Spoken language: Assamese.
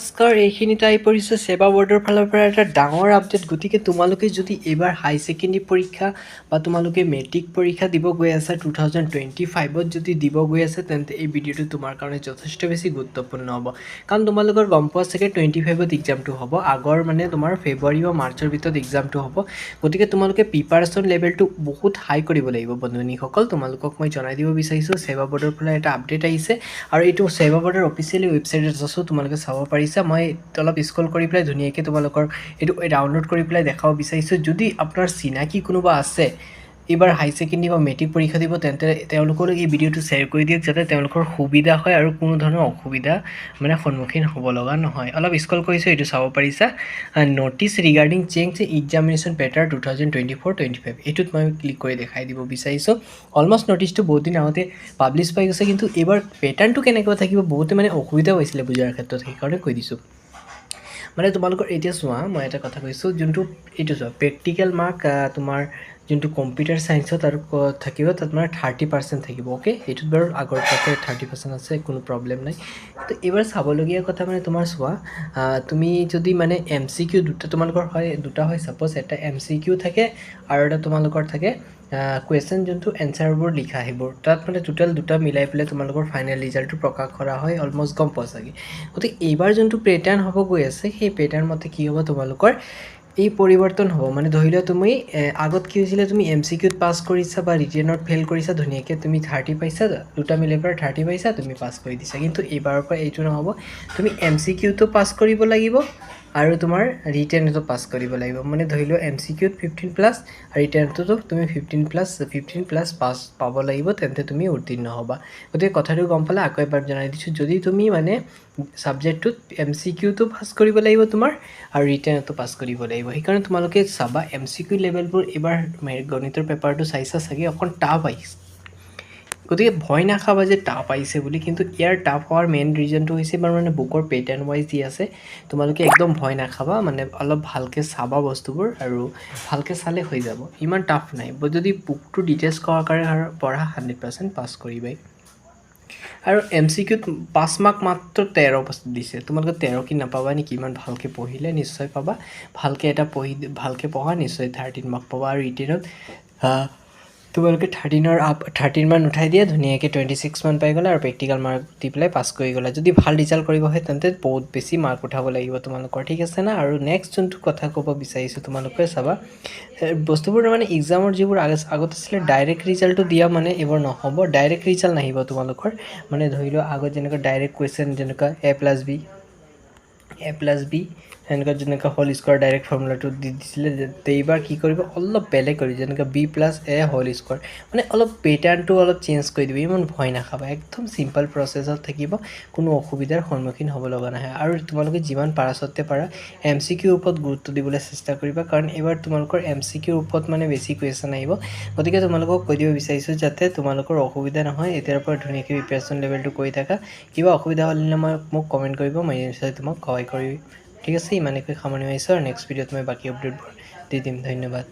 নমস্কাৰ, এইখিনিতে আহি পৰিছে সেৱা বৰ্ডৰ ফালৰ পৰা এটা ডাঙৰ আপডেট। গতিকে তোমালোকে যদি এইবাৰ হাই ছেকেণ্ডেৰী পৰীক্ষা বা তোমালোকে মেট্ৰিক পৰীক্ষা দিব গৈ আছা 2025ত যদি দিব গৈ আছে, তেন্তে এই ভিডিঅ'টো তোমাৰ কাৰণে যথেষ্ট বেছি গুৰুত্বপূৰ্ণ হ'ব। কাৰণ তোমালোকৰ গম পোৱা চাগে 25ত এক্সামটো হ'ব, আগৰ মানে তোমাৰ ফেব্ৰুৱাৰী বা মাৰ্চৰ ভিতৰত এক্সামটো হ'ব। গতিকে তোমালোকে প্ৰিপাৰেশ্যন লেভেলটো বহুত হাই কৰিব লাগিব বন্ধুনীসকল। তোমালোকক মই জনাই দিব বিচাৰিছোঁ সেৱা বৰ্ডৰ ফালে এটা আপডেট আহিছে আৰু এইটো সেৱা বৰ্ডৰ অফিচিয়েলি ৱেবছাইটত আছোঁ, তোমালোকে চাব পাৰিছা। মই অলপ স্ক্ৰল কৰি পেলাই ধুনীয়াকৈ তোমালোকৰ এইটো ডাউনলোড কৰি পেলাই দেখাব বিচাৰিছোঁ। যদি আপোনাৰ চিনাকি কোনোবা আছে এইবাৰ হাই ছেকেণ্ডেৰী বা মেট্ৰিক পৰীক্ষা দিব, তেন্তে তেওঁলোকলৈ এই ভিডিঅ'টো শ্বেয়াৰ কৰি দিয়ক, যাতে তেওঁলোকৰ সুবিধা হয় আৰু কোনো ধৰণৰ অসুবিধা মানে সন্মুখীন হ'ব লগা নহয়। অলপ স্ক্ৰল কৰিছোঁ, এইটো চাব পাৰিছা। Notice regarding change examination pattern 2024-25, এইটোত মই ক্লিক কৰি দেখাই দিব বিচাৰিছোঁ। অলমষ্ট ন'টিছটো বহুত দিন আগতে পাব্লিছ পাই গৈছে, কিন্তু এইবাৰ পেটাৰ্ণটো কেনেকুৱা থাকিব বহুতে মানে অসুবিধা হৈছিলে বুজাৰ ক্ষেত্ৰত, সেইকাৰণে কৈ দিছোঁ। মানে তোমালোকৰ এতিয়া চোৱা, মই এটা কথা কৈছোঁ, যোনটো এইটো চোৱা প্ৰেক্টিকেল মাৰ্ক তোমাৰ যোনটো কম্পিউটাৰ ছায়েন্সত আৰু থাকিব, তাত মানে 30% থাকিব। অ'কে, এইটোত বাৰু আগৰ তাতে 30% আছে, কোনো প্ৰব্লেম নাই। তো এইবাৰ চাবলগীয়া কথা মানে তোমাৰ চোৱা, তুমি যদি মানে MCQ তোমালোকৰ দুটা হয়, ছাপ'জ এটা MCQ থাকে আৰু এটা তোমালোকৰ থাকে কুৱেশ্যন, যোনটো এনচাৰবোৰ লিখা সেইবোৰ, তাত মানে টোটেল দুটা মিলাই পেলাই তোমালোকৰ ফাইনেল ৰিজাল্টটো প্ৰকাশ কৰা হয়। অলমষ্ট গম পোৱা চাগে। গতিকে এইবাৰ যোনটো পেটাৰ্ণ হ'ব গৈ আছে, সেই পেটাৰ্ণ মতে কি হ'ব তোমালোকৰ এই পৰিৱৰ্তন হ'ব। মানে ধৰি লোৱা তুমি আগত কি হৈছিলে, তুমি MCQত পাছ কৰিছা বা ৰিটেনত ফেইল কৰিছা, ধুনীয়াকৈ তুমি 30 পাইছা, দুটা মিলাই পেলাই 30 পাইছা, তুমি পাছ কৰি দিছা। কিন্তু এইবাৰৰ পৰা এইটো নহ'ব, তুমি MCQটো পাছ কৰিব লাগিব আৰু তোমাৰ ৰিটেনতো পাছ কৰিব লাগিব। মানে ধৰি লোৱা MCQত 15+ আৰু ৰিটেনটোতো তুমি 15+ পাছ পাব লাগিব, তেন্তে তুমি উত্তীৰ্ণ হ'বা। গতিকে কথাটো গম পালে, আকৌ এবাৰ জনাই দিছোঁ। যদি তুমি মানে ছাবজেক্টটোত MCQটো পাছ কৰিব লাগিব তোমাৰ আৰু ৰিটেনতো পাছ কৰিব লাগিব। সেইকাৰণে তোমালোকে চাবা MCQ লেভেলবোৰ এইবাৰ গণিতৰ পেপাৰটো চাইছা চাগে, অকণ টাফ আহিছে। গতিকে ভয় নাখাবা যে টাফ আহিছে বুলি, কিন্তু ইয়াৰ টাফ হোৱাৰ মেইন ৰিজনটো হৈছে মানে বুকৰ পেটাৰ্ণ ৱাইজ যি আছে। তোমালোকে একদম ভয় নাখাবা, মানে অলপ ভালকৈ চাবা বস্তুবোৰ আৰু ভালকৈ চালে হৈ যাব, ইমান টাফ নাই। যদি বুকটো ডিটেইলছ সহকাৰে পঢ়া 100% পাছ কৰিবাই। আৰু MCQত 5 মাৰ্ক মাত্ৰ 13 দিছে। তোমালোকে 13 কি নাপাবা নেকি? ইমান ভালকৈ পঢ়িলে নিশ্চয় পাবা। ভালকৈ ভালকৈ পঢ়া, নিশ্চয় 13 মাৰ্ক পাবা। আৰু ৰিটেনত তোমালোকে 13 মান উঠাই দিয়া, ধুনীয়াকৈ 26 মান পাই গ'লা আৰু প্ৰেক্টিকেল মাৰ্ক দি পেলাই পাছ কৰি গ'লা। যদি ভাল ৰিজাল্ট কৰিব হয়, তেন্তে বহুত বেছি মাৰ্ক উঠাব লাগিব তোমালোকৰ, ঠিক আছে না? আৰু নেক্সট যোনটো কথা ক'ব বিচাৰিছোঁ, তোমালোকে চাবা বস্তুবোৰ মানে এক্সামৰ যিবোৰ আগত আছিলে ডাইৰেক্ট ৰিজাল্টটো দিয়া, মানে এইবোৰ নহ'ব। ডাইৰেক্ট ৰিজাল্ট নাহিব তোমালোকৰ। মানে ধৰি লোৱা আগত যেনেকুৱা ডাইৰেক্ট কুৱেশ্যন, যেনেকুৱা A+B এনেকুৱা যেনেকুৱা হোল স্কোৱাৰ ডাইৰেক্ট ফৰ্মুলাটো দি দিছিলে, এইবাৰ কি কৰিব অলপ বেলেগ কৰি, যেনেকৈ B+A হোল স্কোৱাৰ, মানে অলপ পেটাৰ্ণটো অলপ চেঞ্জ কৰি দিব। ইমান ভয় নাখাবা, একদম চিম্পল প্ৰচেছত থাকিব, কোনো অসুবিধাৰ সন্মুখীন হ'ব লগা নহয়। আৰু তোমালোকে যিমান পাৰাচতে পাৰা MCQৰ ওপৰত গুৰুত্ব দিবলৈ চেষ্টা কৰিবা, কাৰণ এইবাৰ তোমালোকৰ MCQৰ ওপৰত মানে বেছি কুৱেশ্যন আহিব। গতিকে তোমালোকক কৈ দিব বিচাৰিছোঁ, যাতে তোমালোকৰ অসুবিধা নহয়, এতিয়াৰ পৰা ধুনীয়াকৈ প্ৰিপাৰেশ্যন লেভেলটো কৰি থাকা। কিবা অসুবিধা হ'লে মোক কমেণ্ট কৰিব, মই নিশ্চয় তোমাক সহায় কৰিম, ঠিক আছে? ইমানেকৈ সামৰণি মাৰিছোঁ আৰু নেক্সট ভিডিঅ'ত মই বাকী আপডেটবোৰ দি দিম। ধন্যবাদ।